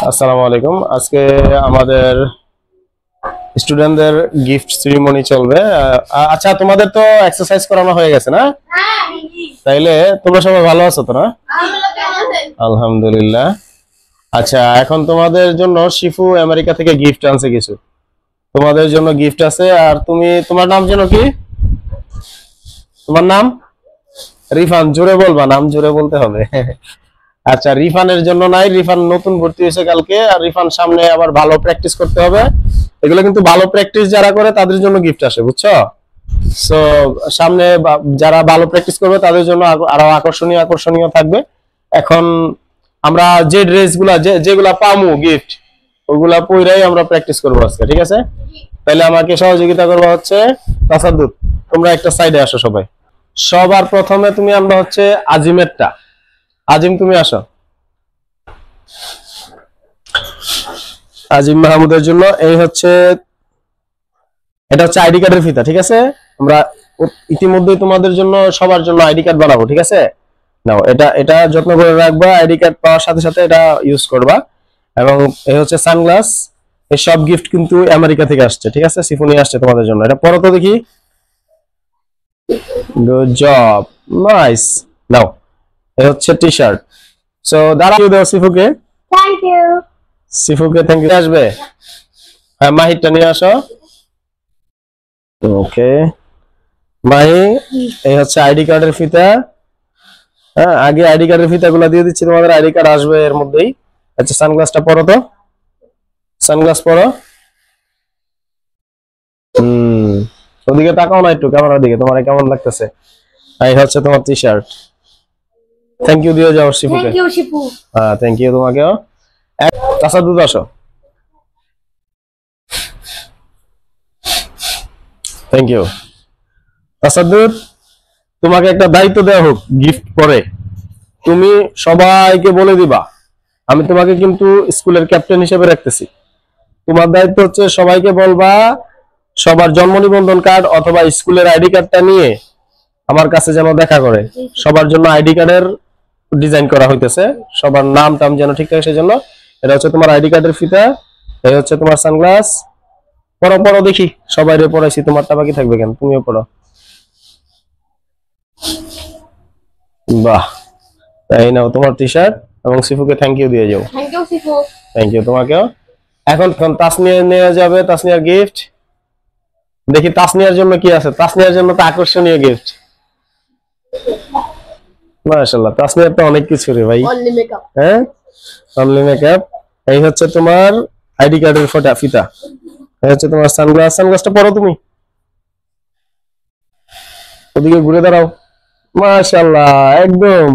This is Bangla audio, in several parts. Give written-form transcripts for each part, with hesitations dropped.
আসসালামু আলাইকুম। আজকে আমাদের স্টুডেন্টদের গিফট সেরিমনি চলবে। আচ্ছা, তোমাদের তো এক্সারসাইজ করানো হয়ে গেছে না? তাইলে তোমরা সবাই ভালো আছো তো না? আলহামদুলিল্লাহ। আচ্ছা, এখন তোমাদের জন্য শিফু আমেরিকা থেকে গিফট আনছে কিছু। তোমাদের জন্য গিফট আছে। আর তোমার নাম যেন কি? তোমার নাম রিফান। জোরে বলবা, নাম জোরে বলতে হবে। আচ্ছা, রিফানের জন্য নাই, রিফান নতুন ভর্তি হয়েছে কালকে। আর রিফান সামনে আবার ভালো প্র্যাকটিস করতে হবে। এগুলো কিন্তু ভালো প্র্যাকটিস যারা করে তাদের জন্য গিফট আসে, বুঝছো? সো সামনে যারা ভালো প্র্যাকটিস করবে তাদের জন্য আরো আকর্ষণীয় আকর্ষণীয় থাকবে। এখন আমরা যে ড্রেসগুলা যেগুলা পামু গিফট, ওগুলা পইরাই আমরা প্র্যাকটিস করবো আজকে, ঠিক আছে? তাহলে আমাকে সহযোগিতা করবা হচ্ছে তাসাদ্দুদ। তোমরা একটা সাইডে আসো সবাই। সবার প্রথমে তুমি আমরা হচ্ছে আজিমেরটা। আজিম, তুমি আসো। আজিম মাহমুদের জন্য এই হচ্ছে, এটা হচ্ছে আইডি কার্ডের ফিতা, ঠিক আছে? আমরা ইতিমধ্যে তোমাদের জন্য সবার জন্য আইডি কার্ড বানাবো, ঠিক আছে? নাও, এটা এটা যত্ন করে রাখবা। আইডি কার্ড পাওয়ার সাথে সাথে এটা ইউজ করবা। এবং এই হচ্ছে সানগ্লাস। এই সব গিফট কিন্তু আমেরিকা থেকে আসছে, ঠিক আছে? সিফুনি আসছে তোমাদের জন্য। এটা পরো তো দেখি। Good job, nice. নাও, এই হচ্ছে টি শার্ট। সো দাঁড়াও, দাও সিফুকে। Thank you. সিফুকে থ্যাংক ইউ। আসবে। হ্যাঁ, মাহিরটা নিয়ে আসো। ওকে মাহি, এই হচ্ছে আইডি কার্ডের ফিতা। হ্যাঁ, আগে আইডি কার্ডের ফিতাগুলো দিয়ে দিচ্ছি, তোমাদের আইডি কার্ড আসবে এর মধ্যেই। আচ্ছা, সানগ্লাসটা পরো তো। সানগ্লাস পরো। ওদিকে তাকাও না একটু, ক্যামেরার দিকে। তোমার কেমন লাগতেছে? এই হচ্ছে তোমার টি শার্ট। থ্যাংক ইউ দিয়ে যাও শিপুকে। Thank you Shipu. হ্যাঁ, থ্যাংক ইউ তোমাকেও। তাসাদ্দুদ আসো। Thank you Tasaddud. তোমাকে একটা দায়িত্ব দেওয়া হোক গিফট পরে। তুমি সবাইকে বলে দিবা আমি তোমাকে কিন্তু স্কুলের ক্যাপ্টেন হিসেবে রাখতেছি। তোমার দায়িত্ব হচ্ছে সবাইকে বলবা সবার জন্ম নিবন্ধন কার্ড অথবা স্কুলের আইডি কার্ডটা নিয়ে আমার কাছে যেন দেখা করে। সবার জন্য আইডি কার্ডের ডিজাইন করা হইতেছে, সবার নাম টাম যেন ঠিক থাকে সেজন্য। এটা হচ্ছে তোমার আইডি কার্ডের ফিতা। এই হচ্ছে তোমার সানগ্লাস। পড়ো পড়ো দেখি। সবাই রে পড়াইছি, তোমারটা বাকি থাকবে কেন? তুমিও পড়ো। বাহ, তাই নাও তোমার টি শার্ট। এবং সিফুকে থ্যাংক ইউ দিয়ে যাও। Thank you Shipu. Thank you তোমাকেও। এখন তাসনিয়া নিয়ে যাবে, তাসনিয়ার গিফট। দেখি তাসনিয়ার জন্য কি আছে। তাসনিয়ার জন্য তো আকর্ষণীয় গিফট। মাশাআল্লাহ, তাসনিয়ার তো অনেক কিছু রে ভাই। Only makeup. হ্যাঁ, অনলি মেকআপ। এই হচ্ছে তোমার আইডি কার্ডের ফিতা। এই হচ্ছে তোমার সানগ্লাস। সানগ্লাসটা পরো তুমি। ওদিকে ঘুরে দাঁড়াও। মাশাআল্লাহ, একদম।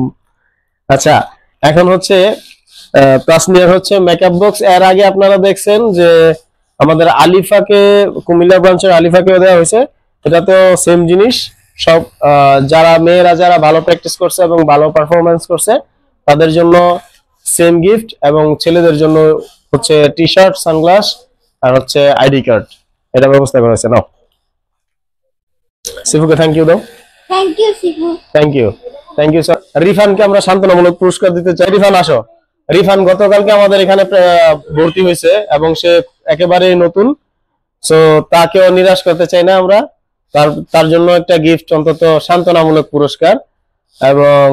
আচ্ছা, এখন হচ্ছে তাসনিয়ার হচ্ছে মেকআপ বক্স। এর আগে আপনারা দেখছেন যে আমাদের আলিফাকে, কুমিল্লা ব্রাঞ্চের আলিফাকে দেওয়া হয়েছে। এটা তো সেম জিনিস। সব যারা মেয়েরা যারা ভালো প্র্যাকটিস করছে এবং ভালো পারফরমেন্স করছে তাদের জন্য সেম গিফট, এবং ছেলেদের জন্য হচ্ছে টি শার্ট, সানগ্লাস আর হচ্ছে আইডি কার্ড। এটা ব্যবস্থা করা হয়েছে। নাও, সিফুকে থ্যাংক ইউ দাও। Thank you Shipu. Thank you. Thank you sir. রিফানকে আমরা সান্ত্বনামূলক পুরস্কার দিতে চাই। রিফান আসো। রিফান গতকালকে আমাদের এখানে ভর্তি হয়েছে এবং সে একেবারেই নতুন। সো তাকেও নিরাশ করতে চাই না আমরা। তার জন্য একটা গিফট, অন্তত সান্ত্বনামূলক পুরস্কার। এবং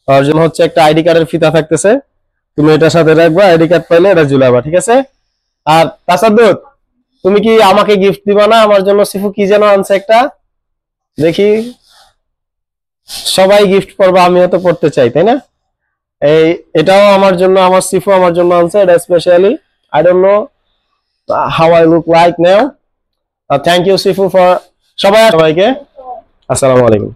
তার জন্য হচ্ছে একটা আইডি কার্ডের ফিতা থাকতেছে। তুমি এটার সাথে রাখবা, আইডি কার্ড পাইলে এটা ঝুলাবা, ঠিক আছে? আর তাসাদ্দুদ, তুমি কি আমাকে গিফট দিবা না? আমার জন্য সিফু কি যেন আনছে একটা, দেখি। সবাই গিফট করবা, আমিও তো পড়তে চাই, তাই না? এটাও আমার জন্য, আমার সিফু আমার জন্য আনছে এটা specially. I don't know how I look like now. Thank you Sifu for. সবাইকে আসসালামু আলাইকুম।